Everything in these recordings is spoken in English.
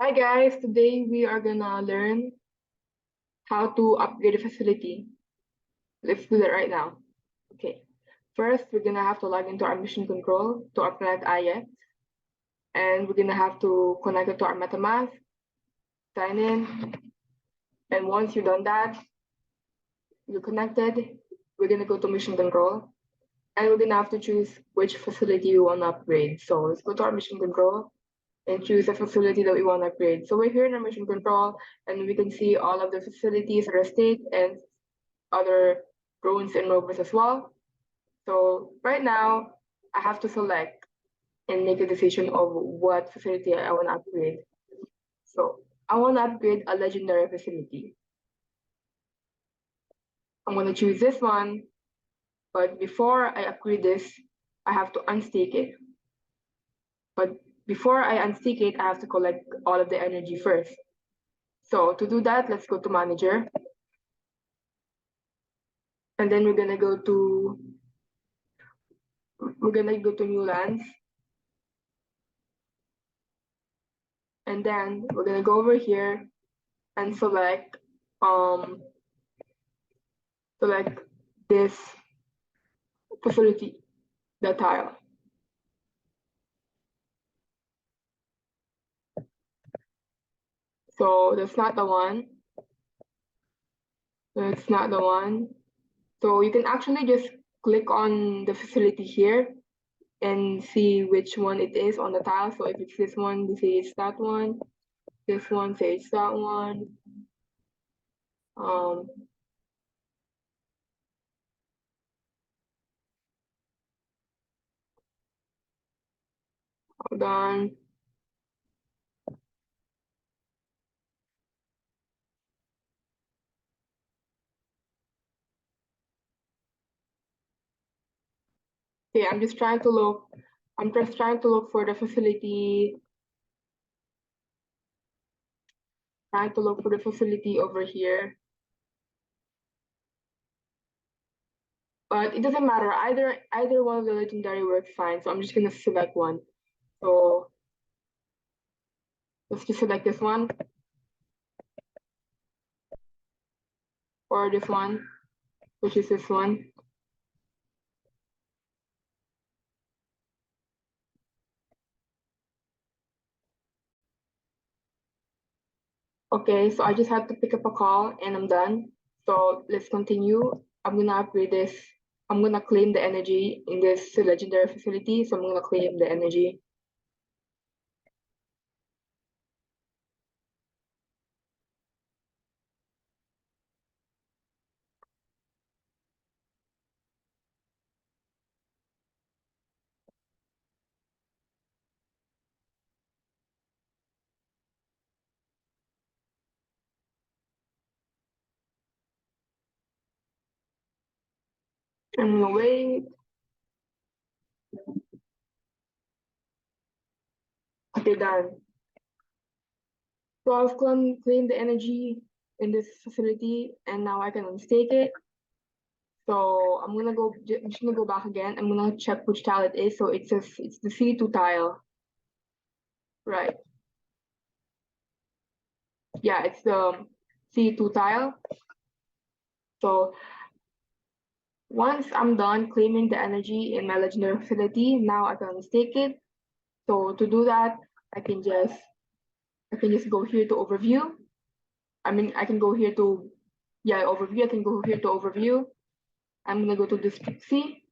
Hi guys, today we are gonna learn how to upgrade a facility. Let's do that right now. Okay, first we're gonna have to log into our mission control to our Planet IX, and we're gonna have to connect it to our MetaMask, sign in, and once you've done that, you're connected, we're gonna go to mission control, and we're gonna have to choose which facility you wanna upgrade. So let's go to our mission control and choose a facility that we want to upgrade. So we're here in our mission control and we can see all of the facilities that are state and other drones and rovers as well. So right now I have to select and make a decision of what facility I want to upgrade. So I want to upgrade a legendary facility. I'm going to choose this one, but before I upgrade this, I have to unstake it. But before I unstake it, I have to collect all of the energy first. So to do that, let's go to manager. And then we're gonna go to new lands. And then we're gonna go over here and um select this facility, the tile. So that's not the one. That's not the one. So you can actually just click on the facility here and see which one it is on the tile. So if it's this one, you say it's that one. This one, say it's that one. Um, Hold on. Okay, I'm just trying to look. I'm just trying to look for the facility. Trying to look for the facility over here. But it doesn't matter. Either one of the legendary works fine. So I'm just gonna select one. So let's just select this one or this one, which is this one. Okay, so I just have to pick up a call and I'm done. So let's continue. I'm gonna upgrade this. I'm gonna claim the energy in this legendary facility. So I'm gonna claim the energy. I'm gonna wait. Okay, done. So I've claimed the energy in this facility and now I can unstake it. So I'm just gonna go back again. I'm gonna check which tile it is. So it's the C2 tile. Right. Yeah, it's the C2 tile. So once I'm done claiming the energy in my legendary facility, now I can stake it. So to do that, I can just go here to overview. I mean I can go here to overview. I can go here to overview. I'm gonna go to district C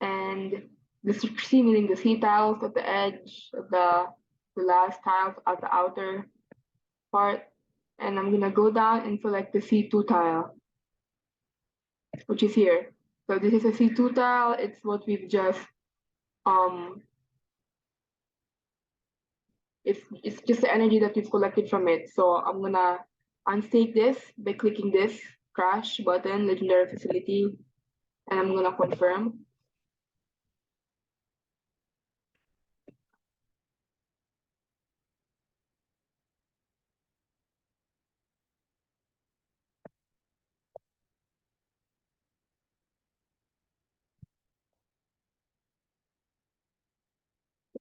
and district C meaning the C tiles at the edge of the last tiles at the outer part. And I'm gonna go down and select the C2 tile, which is here. So this is a C2 tile. It's what we've just um it's just the energy that we've collected from it. So I'm gonna unstake this by clicking this crash button, legendary facility, and I'm gonna confirm.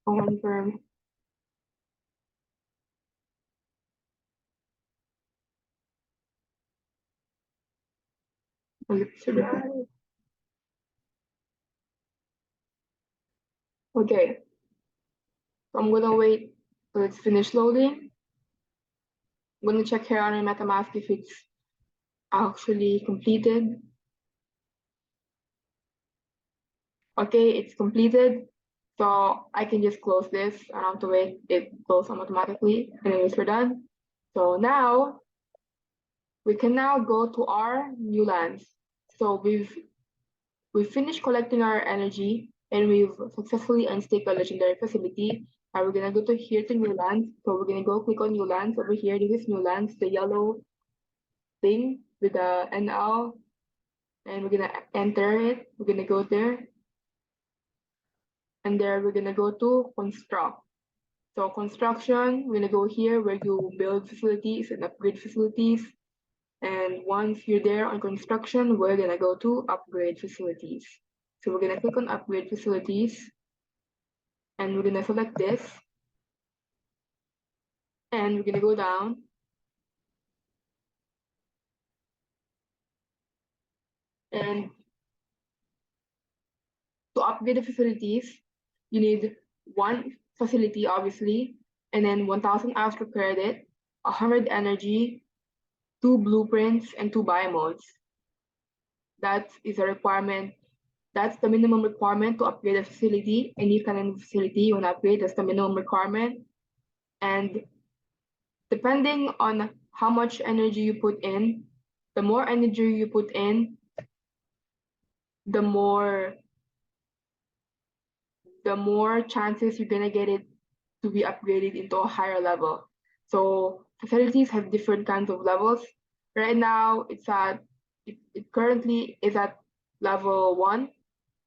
Confirm. Okay, so I'm gonna wait till it's finished loading. I'm gonna check here on my MetaMask if it's actually completed. Okay, it's completed. So I can just close this. I don't have to wait it close automatically. Anyways, we're done. So now we can now go to our new lands. So we've finished collecting our energy and we've successfully unstaked a legendary facility. And we're gonna go to here to new lands. So we're gonna go click on new lands over here. This is new lands, the yellow thing with the NL, and we're gonna enter it. We're gonna go there, and there we're gonna go to construct. So construction, we're gonna go here where you build facilities and upgrade facilities. And once you're there on construction, we're gonna go to upgrade facilities. So we're gonna click on upgrade facilities and we're gonna select this and we're gonna go down and to upgrade the facilities, you need one facility obviously, and then 1,000 Astro credit, 100 energy, 2 blueprints, and 2 buy modes. That is a requirement. That's the minimum requirement to upgrade a facility. Any kind of facility you want to upgrade, that's the minimum requirement. And depending on how much energy you put in, the more energy you put in, the more chances you're gonna get it to be upgraded into a higher level. So facilities have different kinds of levels. Right now, it currently is at level 1.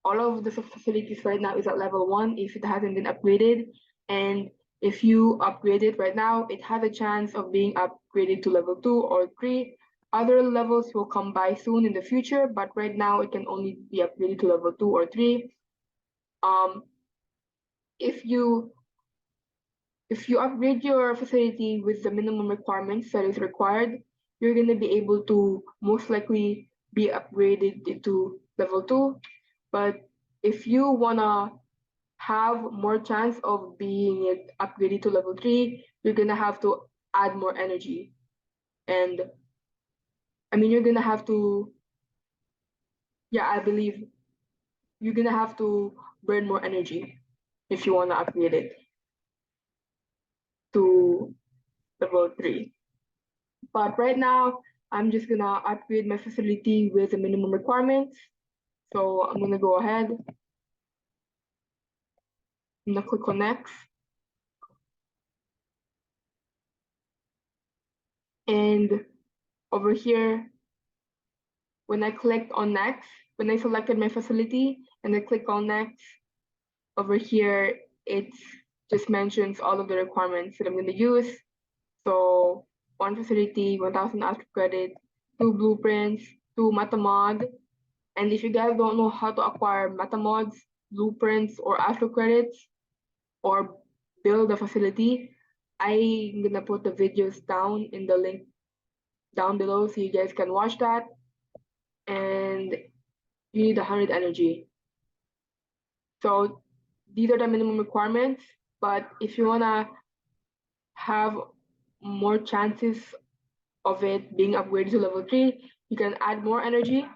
All of the facilities right now is at level 1 if it hasn't been upgraded. And if you upgrade it right now, it has a chance of being upgraded to level 2 or 3. Other levels will come by soon in the future, but right now it can only be upgraded to level 2 or 3. Um, if you upgrade your facility with the minimum requirements that is required, you're going to be able to most likely be upgraded into level 2. But if you want to have more chance of being upgraded to level 3, you're going to have to add more energy. And I mean, you're going to have to, yeah, I believe you're going to have to burn more energy if you want to upgrade it to level 3. But right now, I'm just gonna upgrade my facility with the minimum requirements. So I'm gonna go ahead. I'm gonna click on next. And over here, when I clicked on next, when I selected my facility and I click on next, over here, it just mentions all of the requirements that I'm gonna use. So one facility, 1,000 Astro credit, 2 blueprints, 2 MetaMod. And if you guys don't know how to acquire MetaMods, blueprints, or Astro credits, or build a facility, I'm gonna put the videos down in the link down below so you guys can watch that. And you need 100 energy. So these are the minimum requirements, but if you wanna have more chances of it being upgraded to level 3, you can add more energy.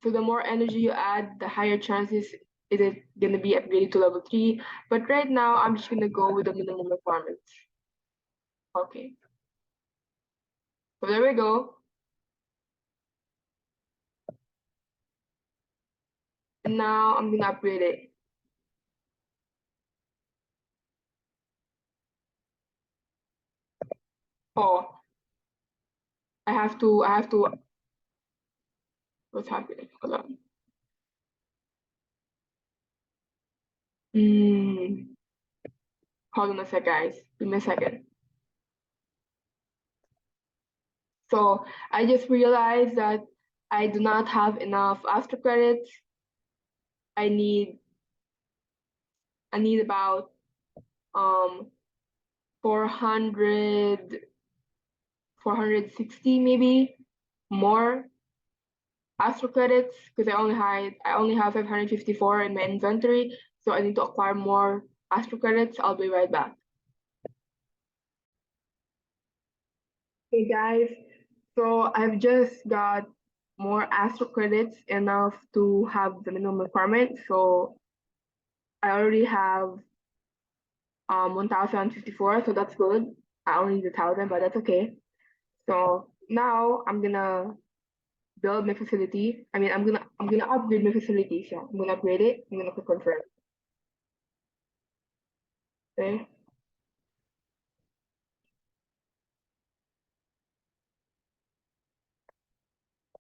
So the more energy you add, the higher chances is it gonna be upgraded to level 3. But right now, I'm just gonna go with the minimum requirements. Okay. So there we go. And now I'm gonna upgrade it. Oh, I have to, what's happening? Hold on. Mm, hold on a sec, guys. Give me a second. So I just realized that I do not have enough Astro credits. I need about 400 460 maybe more Astro credits because I only have 554 in my inventory, so I need to acquire more Astro credits. I'll be right back. Hey guys, so I've just got more Astro credits enough to have the minimum requirement. So I already have 1054, so that's good. I only need 1,000, but that's okay. So now I'm gonna build my facility. I mean, I'm gonna upgrade my facility. So I'm gonna upgrade it. I'm gonna click confirm. Okay.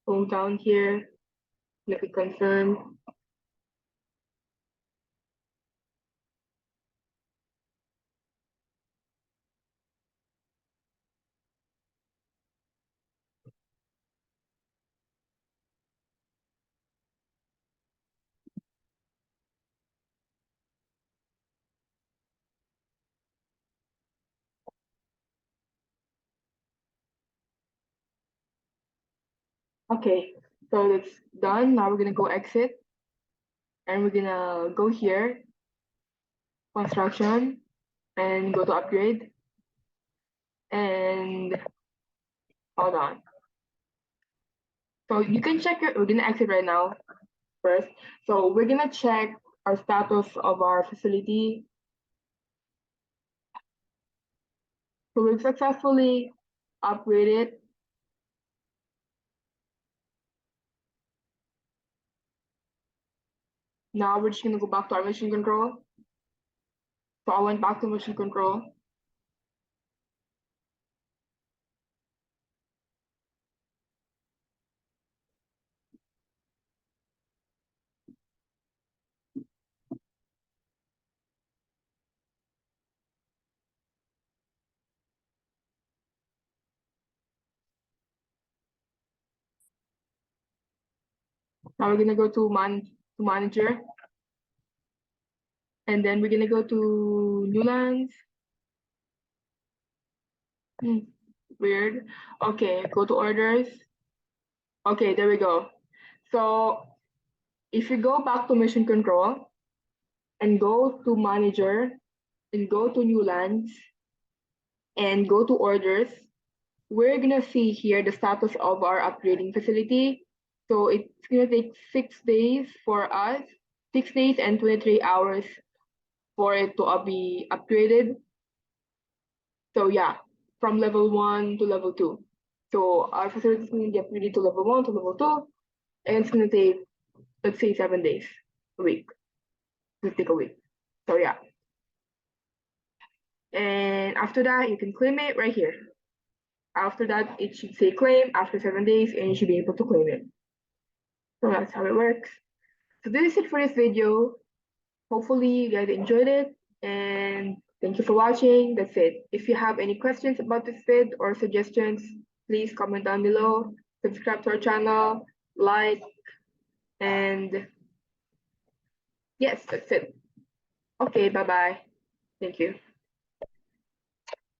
Go down here. Let me confirm. Okay, so that's done. Now we're gonna go exit and we're gonna go here, construction, and go to upgrade. And hold on. So you can check it. We're gonna exit right now first. So we're gonna check our status of our facility. So we've successfully upgraded. Now we're just gonna go back to our mission control. So I went back to mission control. Now we're gonna go to manager, and then we're gonna go to new lands. Weird. Okay, go to orders. Okay, there we go. So if you go back to mission control and go to manager and go to new lands and go to orders, we're gonna see here the status of our upgrading facility. So it's gonna take 6 days for us, 6 days and 23 hours for it to be upgraded. So yeah, from level 1 to level 2. So our facility is gonna get upgraded to level 1 to level 2, and it's gonna take, let's say, 7 days, a week. It'll take a week. So yeah. And after that, you can claim it right here. After that, it should say claim after 7 days, and you should be able to claim it. So that's how it works. So this is it for this video. Hopefully you guys enjoyed it, and thank you for watching. That's it. If you have any questions about this vid or suggestions, please comment down below. Subscribe to our channel, like, and yes, that's it. Okay, bye-bye. Thank you.